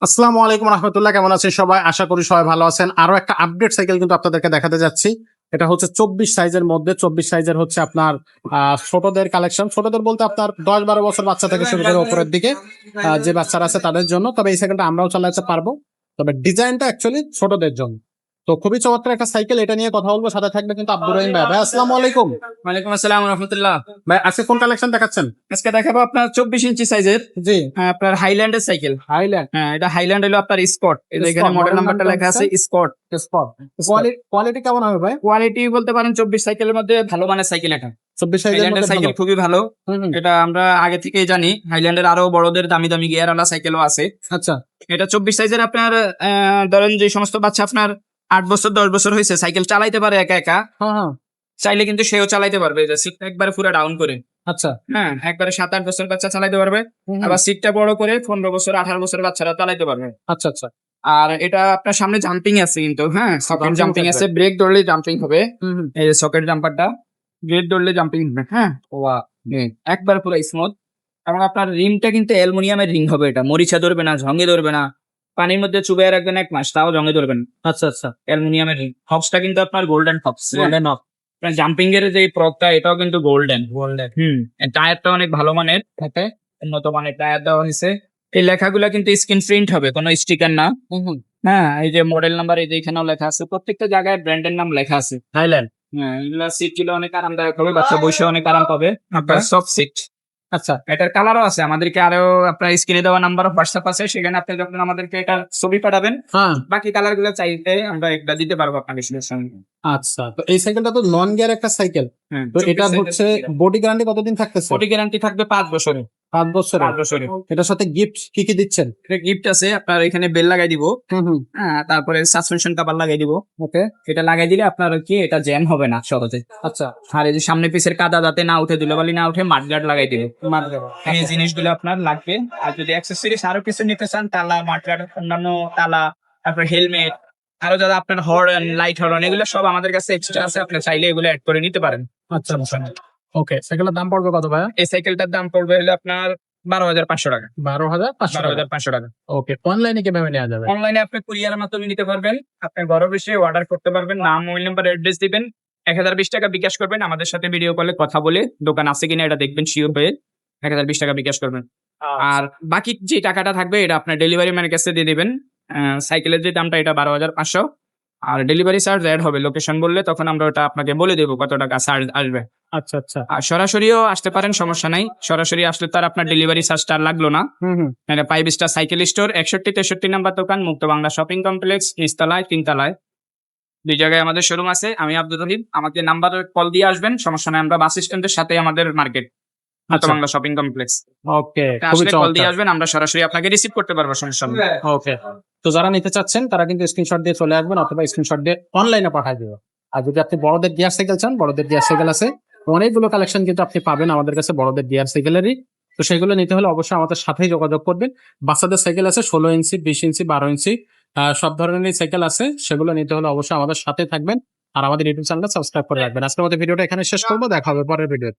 আসসালামু আলাইকুম রহমতুল্লাহ, কেমন আছেন সবাই? আশা করি সবাই ভালো আছেন। আরো একটা আপডেট সাইকেল কিন্তু আপনাদেরকে দেখাতে যাচ্ছি। এটা হচ্ছে 24 সাইজের মধ্যে। 24 সাইজের হচ্ছে আপনার ছোটদের কালেকশন। ছোটদের বলতে আপনার 10-12 বছর বাচ্চা থেকে শুরু করে উপরের দিকে যে বাচ্চারা আছে তাদের জন্য। তবে এই সাইকেলটা আমরাও চালাতে পারবো, তবে ডিজাইনটা অ্যাকচুয়ালি ছোটদের জন্য। তো খুবই চমৎকার একটা সাইকেল, এটা নিয়ে কথা বলবো। সাথে থাকবে কিন্তু আব্দুর রহিম ভাই। ভাই আসসালামু আলাইকুম। ওয়ালাইকুম আসসালাম রহমতুল্লাহ। ভাই আজকে কোন কালেকশন দেখাচ্ছেন? আজকে দেখাবো আপনার 24 ইঞ্চি সাইজের জি, আপনার হাইল্যান্ডের সাইকেল। হাইল্যান্ড হ্যাঁ, এটা হাইল্যান্ড হলো আপনার স্পট। এখানে Sport, মডেল model নাম্বারটা নামটা লেখা আছে হচ্ছে? স্পট। স্পট। কোয়ালিটি কেমন হবে ভাই? কোয়ালিটি বলতে পারেন 24 সাইকেলের মধ্যে ভালো মানের সাইকেল এটা। 24 সাইজের হাইল্যান্ডের মধ্যে সাইকেল ভালো। খুবই ভালো। হুম, হুম। এটা আমরা আগে থেকেই জানি। হাইল্যান্ডের আরো বড়দের দামি দামি গিয়ারওয়ালা সাইকেলও আছে। আচ্ছা। এটা 24 সাইজের আপনার ধরেন যে সমস্ত বাচ্চা আপনার 8 বছর 10 বছর হয়েছে, সাইকেল চালাইতে পারে একা একা, হ্যাঁ, হ্যাঁ। চাইলে কিন্তু সেও চালাইতে পারবে। যে সিটটা একবারে পুরো ডাউন করে, আচ্ছা। হ্যাঁ, একবারে 7-8 বছর বাচ্চা চালাইতে পারবে। হুম, হুম। আবার সিটটা বড় করে 15 বছর 18 বছর বাচ্চারা চালাইতে পারবে। আচ্ছা, আচ্ছা। আর এটা আপনার সামনে জাম্পিং আছে কিন্তু, হ্যাঁ, সকেট Jumping জাম্পিং থাকবে। আছে, ব্রেক ধরলে জাম্পিং হবে। হুম, হুম। এই যে সকেট জাম্পারটা, ব্রেক ধরলে জাম্পিং হবে, হ্যাঁ, ওয়াও! একবার পুরো স্মুথ। এবং আপনার রিংটা কিন্তু অ্যালুমিনিয়ামের রিং হবে। এটা মরিচা ধরবে না, ঝঙ্গে ধরবে না। পানির মধ্যে চুবাইয়া রাখবেন 1 মাস, তাও ঝঙ্গে ধরবেন না। আচ্ছা, আচ্ছা। অ্যালুমিনিয়ামের রিং। হবসটা কিন্তু আপনার গোল্ডেন হবস। গোল্ডেন অফ। জাম্পিং এর যে প্রকটা, এটাও কিন্তু গোল্ডেন। গোল্ডেন। টায়ারটা অনেক ভালো মানের, ওকে। উন্নত মানের টায়ার দেওয়া হয়েছে। এই লেখাগুলো কিন্তু স্ক্রিন প্রিন্ট হবে, কোনো স্টিকার না। হুম, হুম। হ্যাঁ, এই যে মডেল নাম্বার, এই যে এখানেও লেখা আছে, প্রত্যেকটা জায়গায় ব্র্যান্ডের নাম লেখা আছে। থাইল্যান্ড। হ্যাঁ, এগুলা সিট গুলো অনেক আরামদায়ক হবে, বাচ্চা বসে অনেক আরাম পাবে। আপনার সফট সিট। আচ্ছা। এটার কালারও আছে, আমাদেরকে আরো আপনার স্ক্রিনে দেওয়া নাম্বার অফ হোয়াটসঅ্যাপ আছে, সেখানে আপনি যখন আমাদেরকে এটা ছবি পাঠাবেন, হ্যাঁ। বাকি কালার গুলো চাইতে আমরা একটা দিতে পারবো আপনাকে সঙ্গে। আচ্ছা। তো এই সাইকেলটা তো নন গিয়ার একটা সাইকেল। হ্যাঁ, তো এটার হচ্ছে বডি গ্যারান্টি কতদিন থাকতেছে? বডি গ্যারান্টি থাকবে 5 বছরের। 5 বছরের। 5 বছরের। এটার সাথে গিফট কি কি দিচ্ছেন? এটা গিফট আছে, আপনার এখানে বেল লাগাই দিব। হুম, হুম। হ্যাঁ, তারপরে সাসপেনশন কভার লাগাই দিব। ওকে। এটা লাগাই দিলে আপনার কি এটা জ্যাম হবে না সহজে। আচ্ছা। আর এই যে সামনে পিছের কাদা যাতে না উঠে, ধুলোবালি না উঠে, মাঠগার্ড লাগাই দিবে। মার দেবো। এই জিনিসগুলো আপনার লাগবে। আর যদি অ্যাক্সেসরিজ আরো কিছু নিতে চান, তালা, মাঠগার্ড, অন্যান্য তালা, তারপর হেলমেট, আরো যারা আপনার হর্ন, লাইট হর্ন, এগুলো সব আমাদের কাছে এক্সট্রা আছে, আপনি চাইলে এগুলো অ্যাড করে নিতে পারেন। আচ্ছা, আচ্ছা। ওকে, সাইকেলের দাম পড়বে কত ভাইয়া? এই সাইকেলটার দাম পড়বে হলো আপনার 12,500 টাকা। 12,500 টাকা। 12,500 টাকা। ওকে, অনলাইনে কিভাবে নেওয়া যাবে? অনলাইনে আপনি কুরিয়ারের মাধ্যমে নিতে পারবেন। আপনি ঘরে বসে অর্ডার করতে পারবেন। নাম, মোবাইল নাম্বার, অ্যাড্রেস দিবেন, 1020 টাকা বিকাশ করবেন। আমাদের সাথে ভিডিও কলে কথা বলে দোকান আছে কিনা এটা দেখবেন, শিওর হয়ে 1020 টাকা বিকাশ করবেন। আর বাকি যে টাকাটা থাকবে এটা আপনার ডেলিভারি ম্যানের কাছে দিয়ে দিবেন। সাইকেলের যে দামটা এটা 12,500। আর ডেলিভারি চার্জ অ্যাড হবে, লোকেশন বললে তখন আমরা ওটা আপনাকে বলে দেবো কত টাকা চার্জ আসবে। আচ্ছা, আচ্ছা। আর সরাসরিও আসতে পারেন, সমস্যা নাই। সরাসরি আসলে তার আপনার ডেলিভারি চার্জটা আর লাগলো না। হুম, হুম। মানে 5 স্টার সাইকেল স্টোর, 61-63 নাম্বার দোকান, মুক্ত বাংলা শপিং কমপ্লেক্স, নিচতলায় 3 তলায়। 2 জায়গায় আমাদের শোরুম আছে। আমি আব্দুর রহিম, আমাকে নাম্বারে কল দিয়ে আসবেন, সমস্যা নাই। আমরা বাস স্ট্যান্ডের সাথে আমাদের মার্কেট, মুক্ত আচ্ছা। Bangla shopping complex. ওকে, খুবই আসলে কল দিয়ে চমৎকার। আসবেন, আমরা সরাসরি আপনাকে রিসিভ করতে পারবো, সমস্যা নেই। ওকে। তো যারা নিতে চাচ্ছেন তারা কিন্তু স্ক্রিনশট দিয়ে চলে আসবেন, অথবা স্ক্রিনশট দিয়ে অনলাইনে পাঠিয়ে দিবেন। আর যদি আপনি বড়দের গিয়ার সাইকেল চান, বড়দের গিয়ার সাইকেল আছে, অনেকগুলো কালেকশন কিন্তু আপনি পাবেন আমাদের কাছে বড়দের গিয়ার সাইকেলেরই। তো সেগুলো নিতে হলে অবশ্যই আমাদের সাথেই যোগাযোগ করবেন। বাচ্চাদের সাইকেল আছে 16 ইঞ্চি, 20 ইঞ্চি, 12 ইঞ্চি, সব ধরনেরই সাইকেল আছে। সেগুলো নিতে হলে অবশ্যই আমাদের সাথে থাকবেন। আর আমাদের ইউটিউব চ্যানেলটা সাবস্ক্রাইব করে রাখবেন। আজকের মতো ভিডিওটা এখানে শেষ করবো, দেখা হবে পরের ভিডিও।